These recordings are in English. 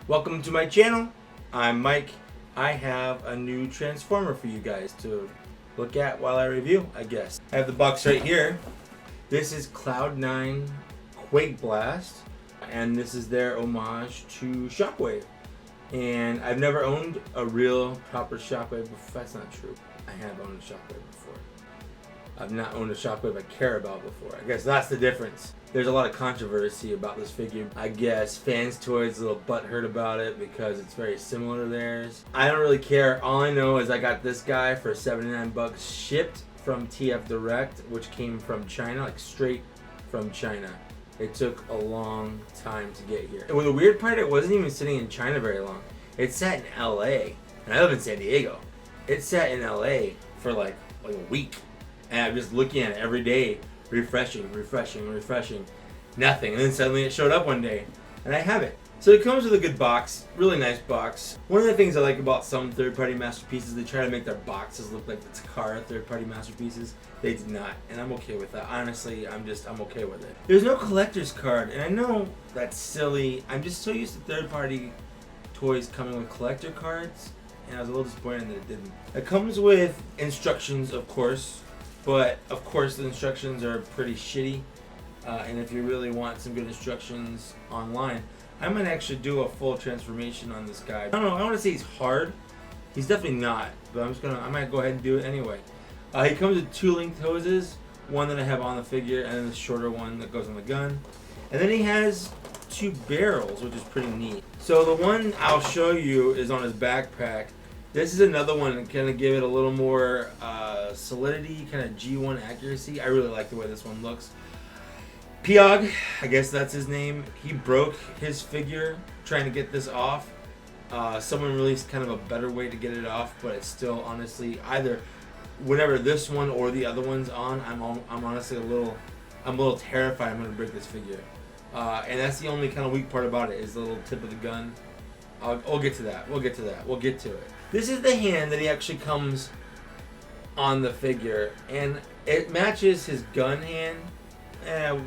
Welcome to my channel. I'm Mike. I have a new Transformer for you guys to look at while I review, I guess. I have the box right here. This is Cloud9 Quakeblast, and this is their homage to Shockwave. And I've never owned a real proper Shockwave before. That's not true. I have owned a Shockwave before. I've not owned a Shockwave I care about before. I guess that's the difference. There's a lot of controversy about this figure. I guess Fans Toys a little butthurt about it because it's very similar to theirs. I don't really care. All I know is I got this guy for 79 bucks shipped from TF Direct, which came from China, like straight from China. It took a long time to get here. Well, the weird part, it wasn't even sitting in China very long. It sat in LA, and I live in San Diego. It sat in LA for like a week, and I'm just looking at it every day, refreshing, nothing. And then suddenly it showed up one day, and I have it. So it comes with a good box, really nice box. One of the things I like about some third-party masterpieces, they try to make their boxes look like the Takara third-party masterpieces. They did not, and I'm okay with that. Honestly, I'm okay with it. There's no collector's card, and I know that's silly. I'm just so used to third-party toys coming with collector cards, and I was a little disappointed that it didn't. It comes with instructions, of course, but of course the instructions are pretty shitty. And if you really want some good instructions online, I might actually do a full transformation on this guy. I don't know, I want to say he's hard. He's definitely not, but I might go ahead and do it anyway. He comes with two linked hoses, one that I have on the figure, and then the shorter one that goes on the gun. And then he has two barrels, which is pretty neat. So the one I'll show you is on his backpack. This is another one that kind of give it a little more solidity, kind of G1 accuracy. I really like the way this one looks. Piog, I guess that's his name. He broke his figure trying to get this off. Someone released kind of a better way to get it off, but it's still honestly either whatever this one or the other one's on. I'm honestly a little terrified I'm gonna break this figure. And that's the only kind of weak part about it is the little tip of the gun. We'll get to that. We'll get to it. This is the hand that he actually comes on the figure, and it matches his gun hand.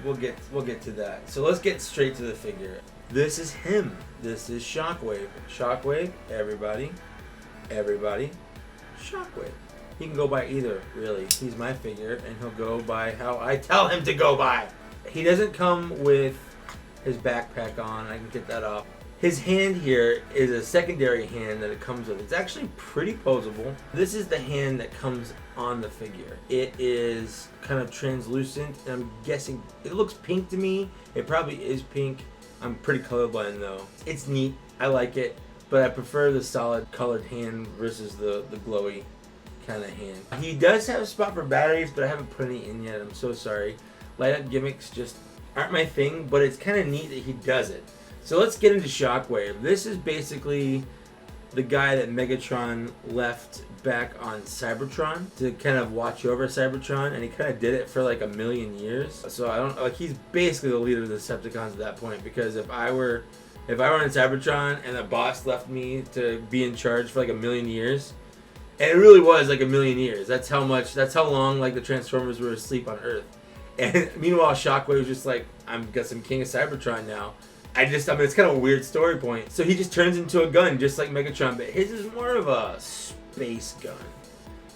We'll get to that. So let's get straight to the figure. This is him. This is Shockwave. Shockwave, everybody, Shockwave. He can go by either, really. He's my figure, and he'll go by how I tell him to go by. He doesn't come with his backpack on. I can get that off. His hand here is a secondary hand that it comes with. It's actually pretty posable. This is the hand that comes on the figure. It is kind of translucent, and I'm guessing it looks pink to me. It probably is pink. I'm pretty colorblind though. It's neat. I like it, but I prefer the solid colored hand versus the glowy kind of hand. He does have a spot for batteries, but I haven't put any in yet. I'm so sorry. Light up gimmicks just aren't my thing, but it's kind of neat that he does it. So let's get into Shockwave. This is basically the guy that Megatron left back on Cybertron to kind of watch over Cybertron, and he kind of did it for like 1,000,000 years. So I don't like, he's basically the leader of the Decepticons at that point, because if I were in Cybertron and the boss left me to be in charge for like 1,000,000 years, and it really was like 1,000,000 years. That's how long like the Transformers were asleep on Earth. And meanwhile Shockwave was just like, I'm king of Cybertron now. I mean, it's kind of a weird story point. So he just turns into a gun, just like Megatron, but his is more of a space gun.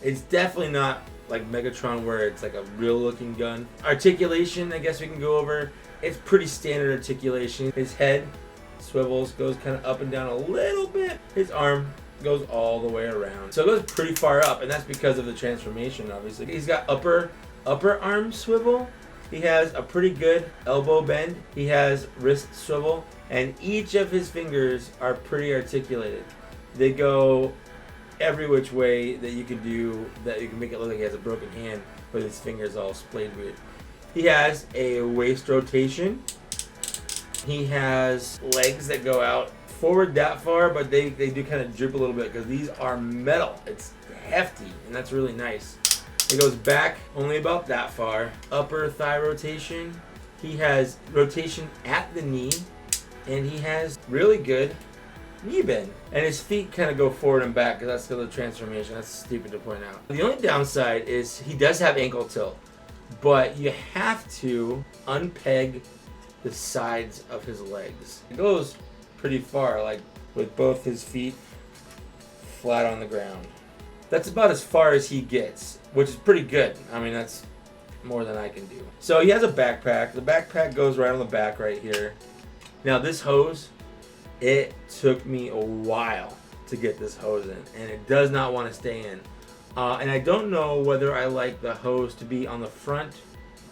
It's definitely not like Megatron, where it's like a real-looking gun. Articulation, I guess we can go over. It's pretty standard articulation. His head swivels, goes kind of up and down a little bit. His arm goes all the way around. So it goes pretty far up, and that's because of the transformation, obviously. He's got upper arm swivel. He has a pretty good elbow bend. He has wrist swivel, and each of his fingers are pretty articulated. They go every which way that you can do, that you can make it look like he has a broken hand with his fingers all splayed weird. He has a waist rotation. He has legs that go out forward that far, but they do kind of drip a little bit because these are metal. It's hefty, and that's really nice. It goes back only about that far. Upper thigh rotation. He has rotation at the knee, and he has really good knee bend. And his feet kind of go forward and back, because that's still the transformation. That's stupid to point out. The only downside is he does have ankle tilt, but you have to unpeg the sides of his legs. It goes pretty far, like with both his feet flat on the ground. That's about as far as he gets, which is pretty good. I mean, that's more than I can do. So he has a backpack. The backpack goes right on the back right here. Now this hose, it took me a while to get this hose in, and it does not want to stay in. And I don't know whether I like the hose to be on the front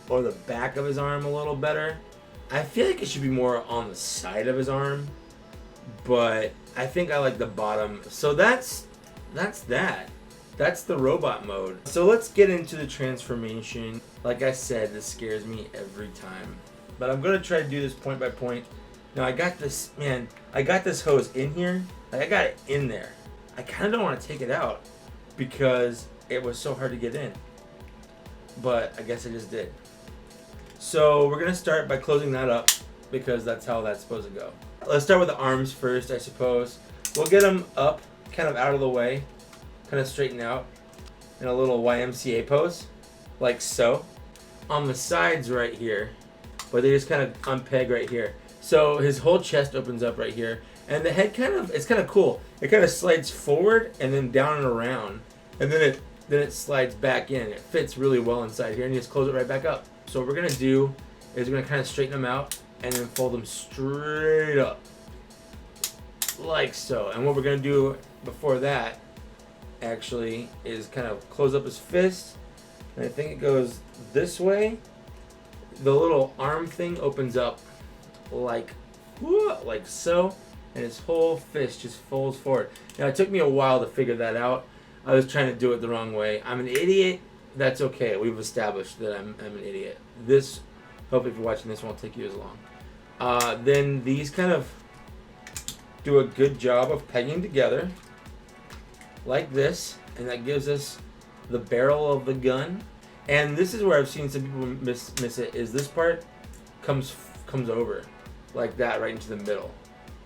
or the back of his arm a little better. I feel like it should be more on the side of his arm, but I think I like the bottom. So that's that. That's the robot mode. So let's get into the transformation. Like I said, this scares me every time, but I'm gonna try to do this point by point. Now I got this, man, I got this hose in here. Like I got it in there. I kind of don't want to take it out because it was so hard to get in, but I guess I just did. So we're gonna start by closing that up because that's how that's supposed to go. Let's start with the arms first, I suppose. We'll get them up, kind of out of the way, kind of straighten out in a little YMCA pose, like so. On the sides right here, but they just kind of unpeg right here. So his whole chest opens up right here, and the head it's kind of cool. It kind of slides forward and then down and around, and then it slides back in. It fits really well inside here, and you just close it right back up. So what we're gonna do is we're gonna kind of straighten them out and then fold them straight up, like so. And what we're gonna do before that, actually, is kind of close up his fist, and I think it goes this way. The little arm thing opens up like so, and his whole fist just folds forward. Now it took me a while to figure that out. I was trying to do it the wrong way. I'm an idiot. That's okay. We've established that I'm an idiot. This, hopefully if you're watching this, won't take you as long. Then these kind of do a good job of pegging together like this, and that gives us the barrel of the gun. And this is where I've seen some people miss it, is this part comes over like that right into the middle,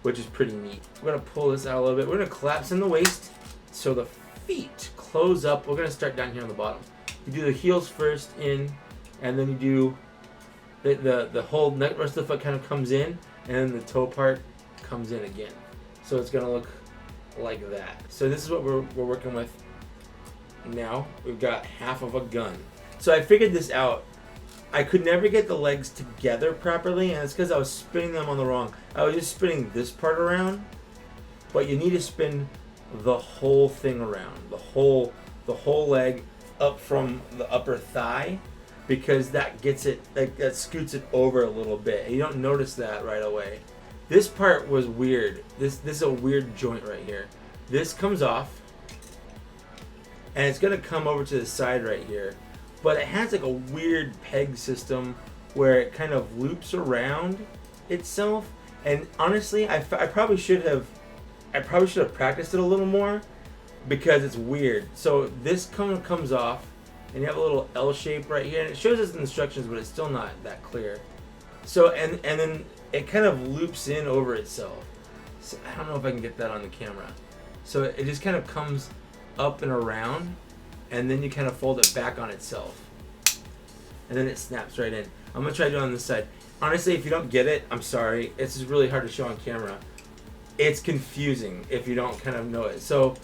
which is pretty neat. We're gonna pull this out a little bit. We're gonna collapse in the waist so the feet close up. We're gonna start down here on the bottom. You do the heels first in, and then you do the whole neck, rest of the foot kind of comes in, and then the toe part comes in again. So it's gonna look like that. So this is what we're working with now. We've got half of a gun. So I figured this out. I could never get the legs together properly, and it's because I was spinning them on the wrong. I was just spinning this part around, but you need to spin the whole thing around, the whole leg up from the upper thigh, because that gets it, like that scoots it over a little bit. And you don't notice that right away. This part was weird. This is a weird joint right here. This comes off, and it's gonna come over to the side right here. But it has like a weird peg system where it kind of loops around itself. And honestly, I probably should have practiced it a little more because it's weird. So this comes off, and you have a little L shape right here, and it shows us the instructions, but it's still not that clear. So and then it kind of loops in over itself. So I don't know if I can get that on the camera. So it just kind of comes up and around, and then you kind of fold it back on itself, and then it snaps right in. I'm gonna try to do it on this side. Honestly, if you don't get it, I'm sorry. It's just really hard to show on camera. It's confusing if you don't kind of know it. So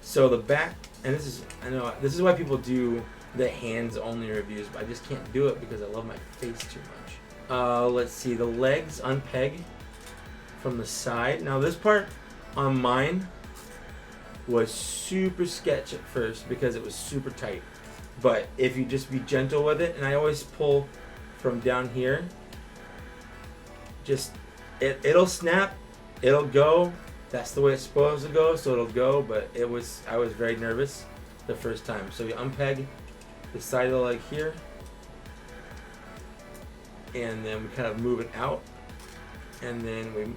the back, and I know this is why people do the hands only reviews, but I just can't do it because I love my face too much. Let's see, the legs unpeg from the side. Now this part on mine was super sketch at first because it was super tight, but if you just be gentle with it, and I always pull from down here, just it'll snap, it'll go. That's the way it's supposed to go, so it'll go. But I was very nervous the first time. So you unpeg the side of the leg here, and then we kind of move it out, and then we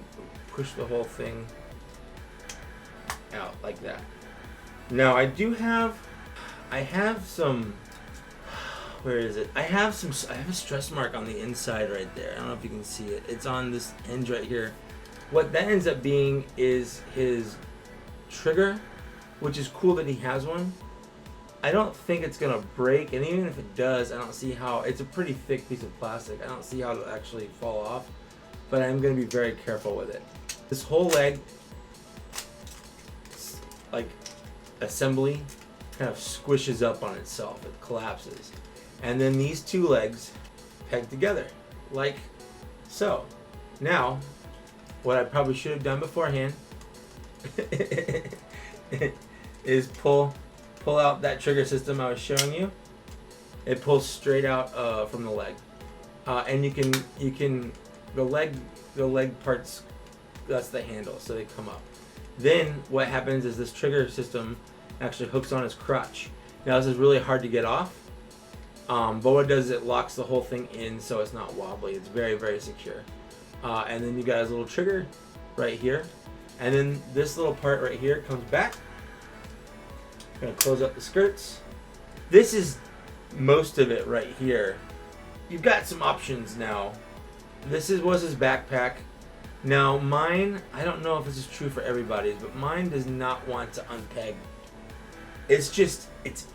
push the whole thing out like that. Now I have some, where is it? I have a stress mark on the inside right there. I don't know if you can see it. It's on this hinge right here. What that ends up being is his trigger, which is cool that he has one. I don't think it's gonna break, and even if it does, I don't see how. It's a pretty thick piece of plastic. I don't see how it'll actually fall off, but I'm gonna be very careful with it. This whole leg like assembly kind of squishes up on itself. It collapses. And then these two legs peg together like so. Now, what I probably should have done beforehand is pull out that trigger system I was showing you. It pulls straight out from the leg, and you can the leg parts. That's the handle, so they come up. Then what happens is this trigger system actually hooks on his crotch. Now this is really hard to get off, but what it does is it locks the whole thing in, so it's not wobbly. It's very, very secure. And then you got his little trigger right here, and then this little part right here comes back. Gonna close up the skirts. This is most of it right here. You've got some options now. This was his backpack. Now mine, I don't know if this is true for everybody's, but mine does not want to unpeg. It's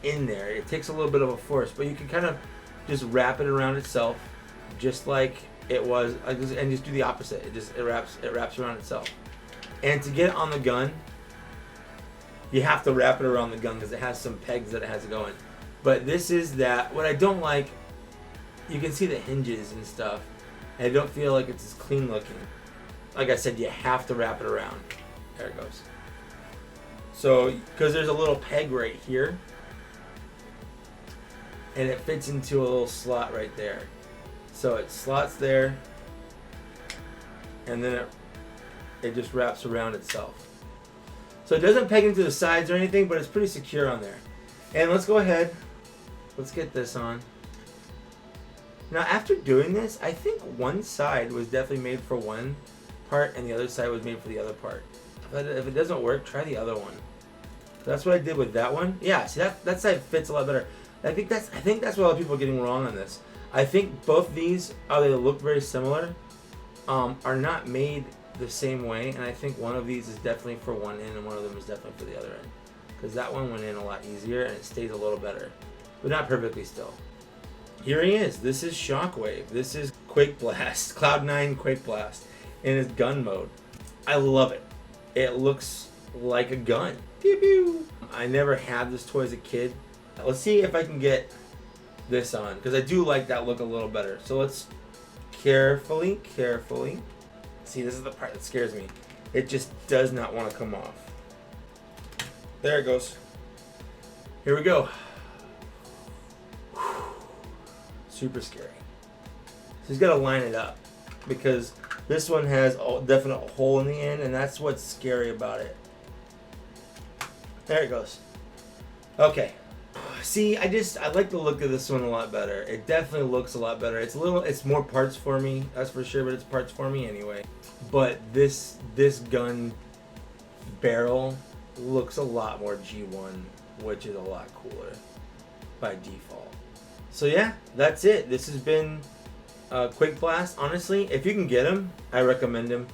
in there. It takes a little bit of a force, but you can kind of just wrap it around itself, just like it was, and just do the opposite. It wraps around itself. And to get it on the gun, you have to wrap it around the gun because it has some pegs that it has to go in. But this is that. What I don't like, you can see the hinges and stuff, and I don't feel like it's as clean looking. Like I said, you have to wrap it around. There it goes. So, because there's a little peg right here, and it fits into a little slot right there. So it slots there, and then it just wraps around itself. So it doesn't peg into the sides or anything, but it's pretty secure on there. And let's go ahead. Let's get this on. Now after doing this, I think one side was definitely made for one part and the other side was made for the other part. If it doesn't work, try the other one. That's what I did with that one. Yeah, see that side fits a lot better. I think that's what a lot of people are getting wrong on this. I think both these, they look very similar, are not made the same way, and I think one of these is definitely for one end and one of them is definitely for the other end. Because that one went in a lot easier and it stays a little better. But not perfectly still. Here he is. This is Shockwave. This is Quakeblast. Cloud9 Quakeblast in his gun mode. I love it. It looks like a gun. Pew pew. I never had this toy as a kid. Let's see if I can get this on, because I do like that look a little better. So let's carefully. See, this is the part that scares me. It just does not want to come off. There it goes. Here we go. Super scary. So he's got to line it up, because this one has a definite hole in the end, and that's what's scary about it. There it goes. Okay. See, I like the look of this one a lot better. It definitely looks a lot better. It's more parts for me, that's for sure, but it's parts for me anyway. But this gun barrel looks a lot more G1, which is a lot cooler by default. So yeah, that's it. This has been Quakeblast. Honestly, if you can get him, I recommend him.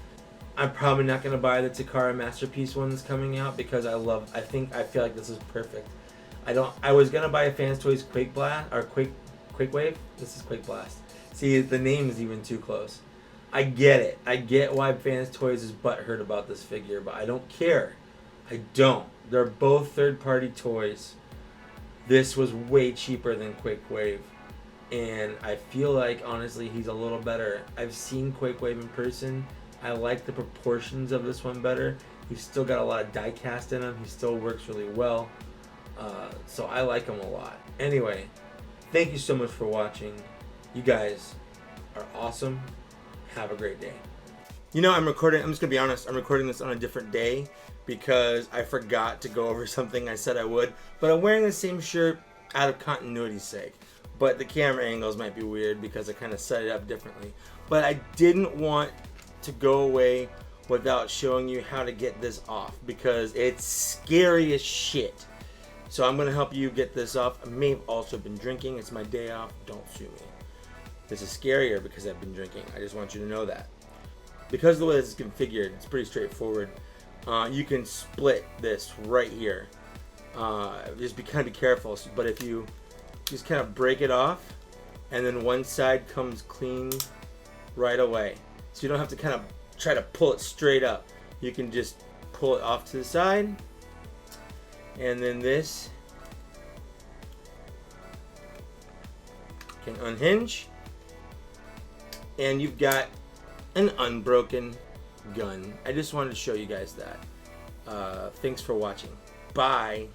I'm probably not going to buy the Takara Masterpiece one that's coming out because I feel like this is perfect. I was going to buy a Fans Toys Quakeblast, or Quakewave. This is Quakeblast. See, the name is even too close. I get it. I get why Fans Toys is butthurt about this figure, but I don't care. I don't. They're both third-party toys. This was way cheaper than Quakewave, and I feel like, honestly, he's a little better. I've seen Quakewave in person. I like the proportions of this one better. He's still got a lot of die cast in him. He still works really well. So I like him a lot. Anyway, thank you so much for watching. You guys are awesome. Have a great day. You know, I'm just going to be honest, I'm recording this on a different day because I forgot to go over something I said I would. But I'm wearing the same shirt out of continuity's sake. But the camera angles might be weird because I kind of set it up differently. But I didn't want to go away without showing you how to get this off because it's scary as shit. So I'm going to help you get this off. I may have also been drinking. It's my day off. Don't sue me. This is scarier because I've been drinking. I just want you to know that. Because of the way this is configured, it's pretty straightforward. You can split this right here. Just be kind of careful. But if you just kind of break it off, and then one side comes clean right away. So you don't have to kind of try to pull it straight up. You can just pull it off to the side, And then this can unhinge. And you've got an unbroken gun. I just wanted to show you guys that. Thanks for watching. Bye.